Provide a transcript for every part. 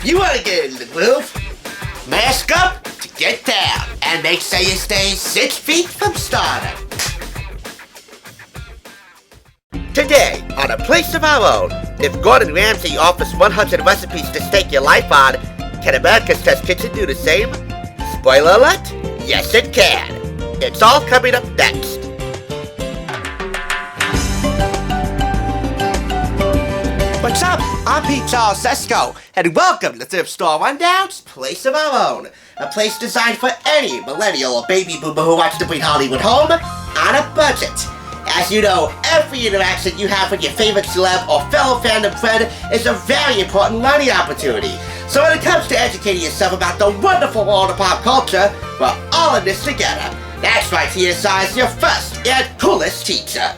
If you want to get into the groove, mask up to get down, and make sure you stay 6 feet from stardom. Today, on A Place of Our Own, if Gordon Ramsay offers 100 recipes to stake your life on, can America's Test Kitchen do the same? Spoiler alert, yes it can. It's all coming up next. What's up? I'm Pete Charles Sesko, and welcome to Thrift Store Rundown's Place of Our Own, a place designed for any millennial or baby boomer who wants to bring Hollywood home on a budget. As you know, every interaction you have with your favorite celeb or fellow fandom friend is a very important learning opportunity. So when it comes to educating yourself about the wonderful world of pop culture, we're all in this together. That's right, TSI is your first and coolest teacher.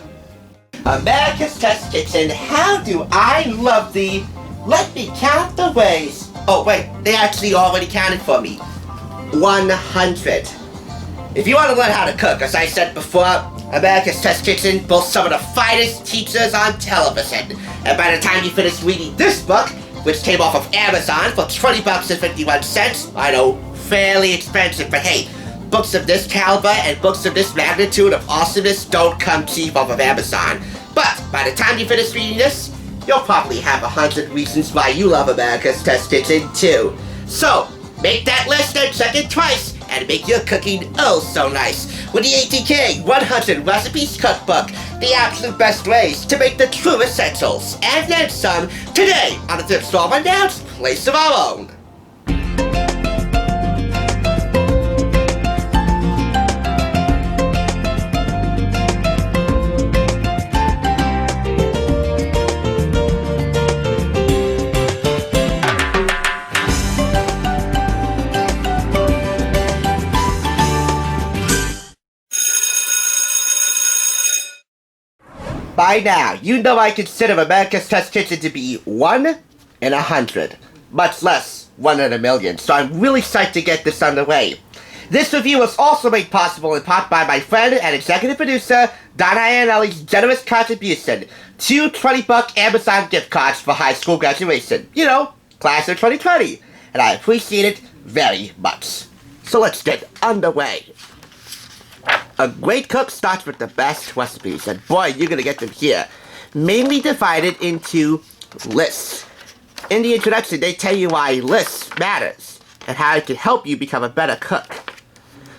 America's Test Kitchen, how do I love thee? Let me count the ways. Oh wait, they actually already counted for me. 100. If you want to learn how to cook, as I said before, America's Test Kitchen boasts some of the finest teachers on television. And by the time you finish reading this book, which came off of Amazon for $20.51, I know, fairly expensive, but hey, books of this caliber and books of this magnitude of awesomeness don't come cheap off of Amazon. But by the time you finish reading this, you'll probably have 100 reasons why you love America's Test Kitchen too. So, make that list and check it twice, and make your cooking oh so nice with the ATK 100 Recipes Cookbook, the absolute best ways to make the true essentials, and then some, today on the Thrift Store Rundown's Place of Our Own. By now, you know I consider America's Test Kitchen to be 1 in 100, much less 1 in a million, so I'm really psyched to get this underway. This review was also made possible in part by my friend and executive producer, Donna Iannelli's generous contribution, 2 $20 Amazon gift cards for high school graduation. You know, class of 2020, and I appreciate it very much. So let's get underway. A great cook starts with the best recipes, and boy, you're gonna get them here. Mainly divided into lists. In the introduction, they tell you why lists matters, and how it can help you become a better cook.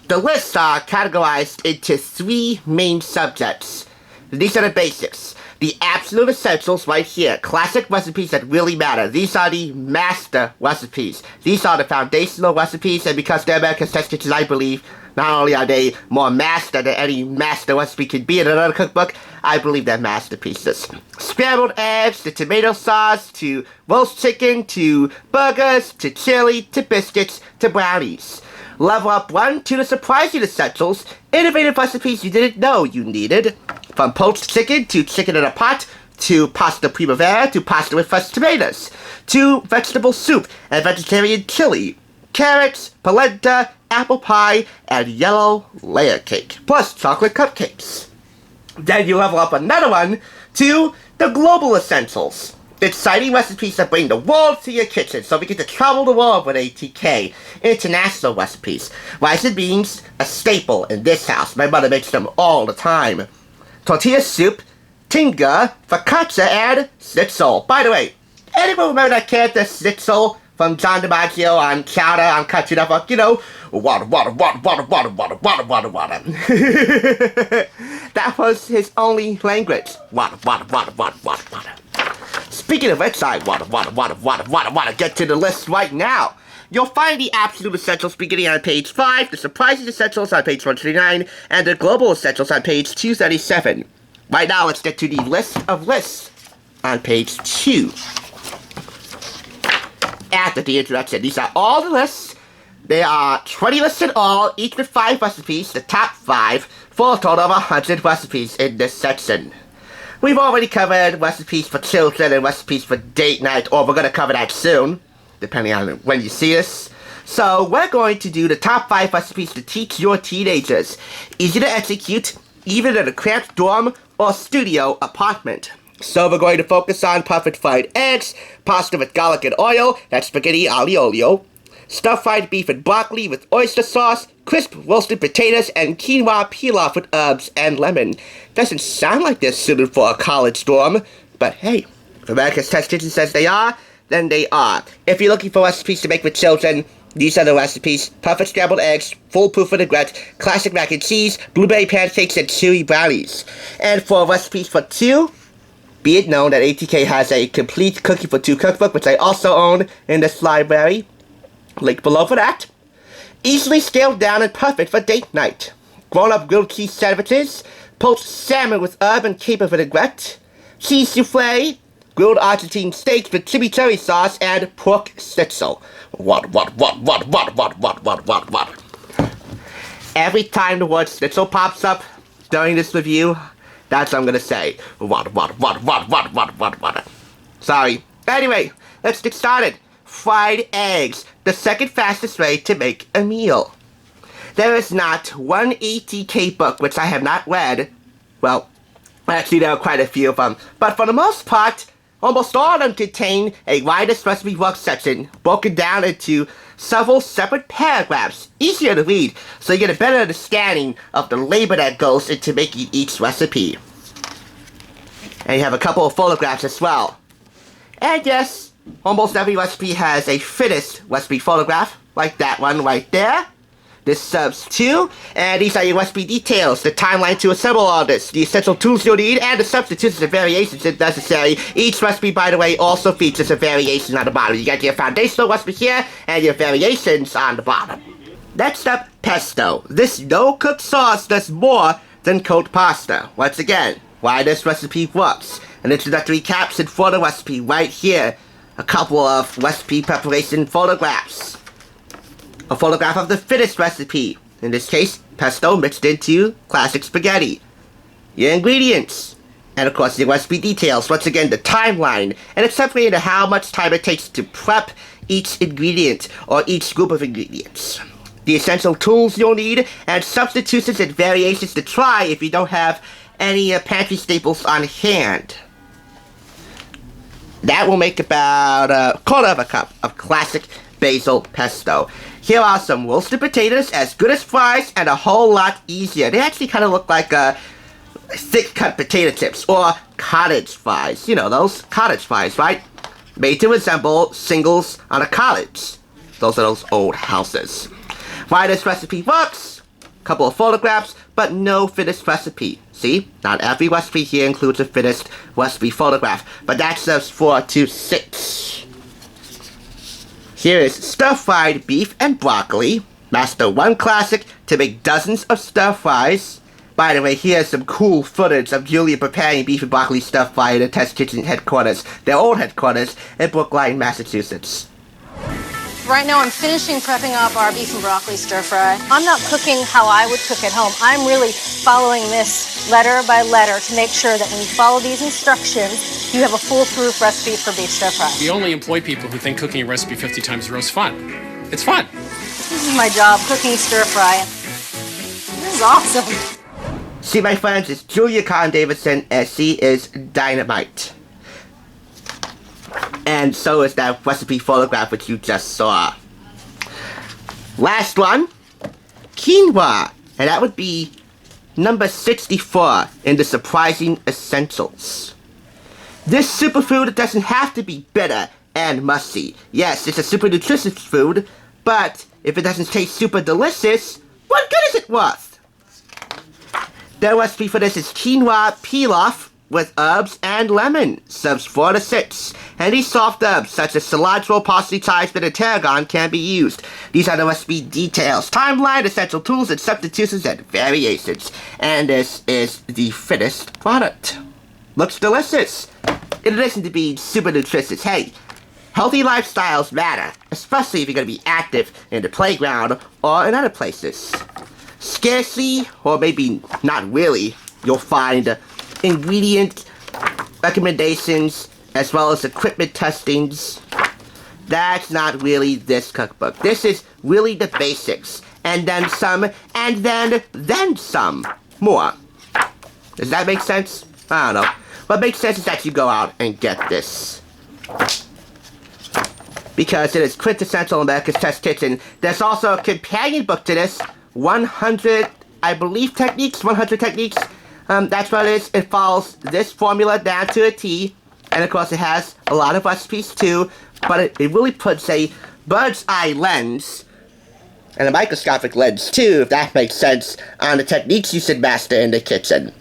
The lists are categorized into 3 main subjects. These are the basics. The absolute essentials right here. Classic recipes that really matter. These are the master recipes. These are the foundational recipes, and because they're America's Test Kitchen, I believe, not only are they more master than any master recipe could be in another cookbook, I believe they're masterpieces. Scrambled eggs, to tomato sauce, to roast chicken, to burgers, to chili, to biscuits, to brownies. Level up 1 to the surprising essentials, innovative recipes you didn't know you needed. From poached chicken to chicken in a pot, to pasta primavera, to pasta with fresh tomatoes, to vegetable soup and vegetarian chili, carrots, polenta, apple pie, and yellow layer cake, plus chocolate cupcakes. Then you level up another one to the global essentials. Exciting recipes that bring the world to your kitchen, so we get to travel the world with ATK. International recipes. Rice and beans, a staple in this house. My mother makes them all the time. Tortilla soup, tinga, focaccia, and schnitzel. By the way, anyone remember that character Schnitzel from John DiMaggio on Chowder on Cartoon Network? You know, water, water, water, water, water, water, water, water, water. That was his only language. Water, water, water, water, water, water. Speaking of which, I wanna get to the list right now. You'll find the absolute essentials beginning on page 5, the surprising essentials on page 139, and the global essentials on page 237. Right now, let's get to the list of lists on page 2. After the introduction, these are all the lists. There are 20 lists in all, each with 5 recipes, the top 5, for a total of 100 recipes in this section. We've already covered recipes for children and recipes for date night, or we're going to cover that soon, depending on when you see us. So we're going to do the top 5 recipes to teach your teenagers. Easy to execute, even in a cramped dorm or studio apartment. So we're going to focus on perfect fried eggs, pasta with garlic and oil, that's spaghetti aglio olio, stir-fried beef and broccoli with oyster sauce, crisp roasted potatoes, and quinoa pilaf with herbs and lemon. Doesn't sound like they're suited for a college dorm, but hey, if America's Test Kitchen says they are, then they are. If you're looking for recipes to make with children, these are the recipes: perfect scrambled eggs, foolproof vinaigrette, classic mac and cheese, blueberry pancakes, and chewy brownies. And for recipes for two, be it known that ATK has a complete Cooking for Two cookbook, which I also own in this library. Link below for that. Easily scaled down and perfect for date night. Grown-up grilled cheese sandwiches, poached salmon with herb and caper vinaigrette, cheese souffle, grilled Argentine steaks with chimichurri sauce, and pork schnitzel. What? Every time the word schnitzel pops up during this review, that's what I'm gonna say. What? Sorry. Anyway, let's get started. Fried eggs, the second fastest way to make a meal. There is not one ATK book which I have not read. Well, actually there are quite a few of them, but for the most part, almost all of them contain a widest recipe book section broken down into several separate paragraphs, easier to read, so you get a better understanding of the labor that goes into making each recipe. And you have a couple of photographs as well. And yes, almost every recipe has a finished recipe photograph, like that one right there. This serves two, and these are your recipe details, the timeline to assemble all this, the essential tools you'll need, and the substitutions and variations if necessary. Each recipe, by the way, also features a variation on the bottom. You got your foundational recipe here, and your variations on the bottom. Next up, pesto. This no-cook sauce does more than cold pasta. Once again, why this recipe works. An introductory caption for the recipe right here. A couple of recipe preparation photographs. A photograph of the finished recipe, in this case, pesto mixed into classic spaghetti. Your ingredients, and of course your recipe details, once again the timeline, and it's separated into how much time it takes to prep each ingredient, or each group of ingredients. The essential tools you'll need, and substitutions and variations to try if you don't have any pantry staples on hand. That will make about a quarter of a cup of classic basil pesto. Here are some roasted potatoes, as good as fries, and a whole lot easier. They actually kind of look like thick-cut potato chips, or cottage fries. You know, those cottage fries, right? Made to resemble singles on a cottage. Those are those old houses. Why this recipe works? Couple of photographs, but no finished recipe. See, not every recipe here includes a finished recipe photograph, but that serves 4 to 6. Here is stir-fried beef and broccoli. Master one classic to make dozens of stir-fries. By the way, here's some cool footage of Julia preparing beef and broccoli stir-fry at the Test Kitchen headquarters, their old headquarters in Brookline, Massachusetts. Right now I'm finishing prepping up our beef and broccoli stir-fry. I'm not cooking how I would cook at home. I'm really following this letter by letter to make sure that when you follow these instructions, you have a foolproof recipe for beef stir-fry. We only employ people who think cooking a recipe 50 times a row is fun. It's fun. This is my job, cooking stir-fry. This is awesome. See, my friends, it's Julia Kahn Davidson, and she is dynamite. And so is that recipe photograph which you just saw. Last one, quinoa. And that would be number 64 in the surprising essentials. This superfood doesn't have to be bitter and musty. Yes, it's a super nutritious food, but if it doesn't taste super delicious, what good is it worth? The recipe for this is quinoa pilaf with herbs and lemon. Serves 4 to 6. Any soft herbs such as cilantro, parsley, chives, and tarragon can be used. These are the recipe details, timeline, essential tools, and substitutions and variations. And this is the finished product. Looks delicious. In addition to being super nutritious, hey, healthy lifestyles matter, especially if you're going to be active in the playground or in other places. Scarcely, or maybe not really, you'll find ingredient recommendations as well as equipment testings. That's not really this cookbook. This is really the basics, and then some, and then some more. Does that make sense? I don't know. But it makes sense is that you go out and get this. Because it is quintessential America's Test Kitchen. There's also a companion book to this, 100, I believe, techniques, 100 techniques. That's what it is. It follows this formula down to a T. And of course it has a lot of recipes too. But it really puts a bird's eye lens, and a microscopic lens too, if that makes sense, on the techniques you should master in the kitchen.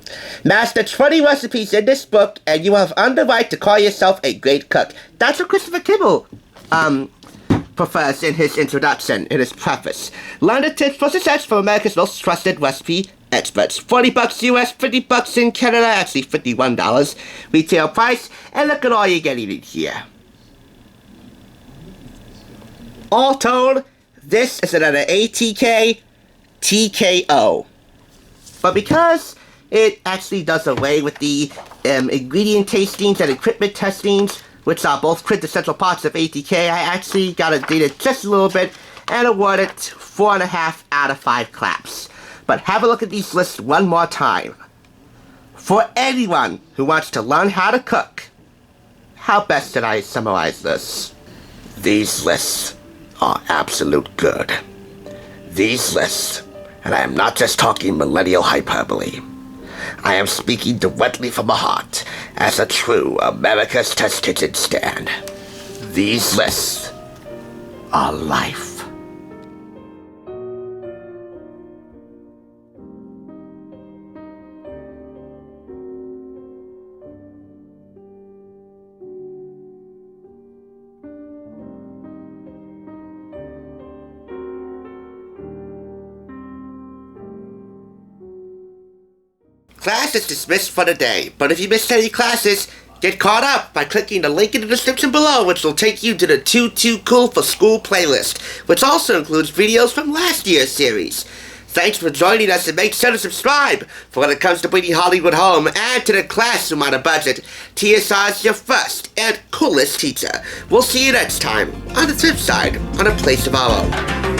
Master 20 recipes in this book, and you have earned the right to call yourself a great cook. That's what Christopher Kimball prefers in his introduction, in his preface. Learn the tips for success from America's most trusted recipe experts. $40 US, $50 in Canada, actually $51 retail price, and look at all you're getting in here. All told, this is another ATK TKO. But because it actually does away with the ingredient tastings and equipment testings, which are both quintessential parts of ATK, I actually got to date it just a little bit and award it 4.5 out of 5 claps. But have a look at these lists one more time. For anyone who wants to learn how to cook, how best did I summarize this? These lists are absolute good. These lists, and I am not just talking millennial hyperbole, I am speaking directly from the heart as a true America's Test Kitchen stand. These lists are life. Class is dismissed for the day, but if you missed any classes, get caught up by clicking the link in the description below, which will take you to the Too Cool for School playlist, which also includes videos from last year's series. Thanks for joining us, and make sure to subscribe for when it comes to bringing Hollywood home and to the classroom on a budget. TSR is your first and coolest teacher. We'll see you next time on the flip side on A Place of Our Own.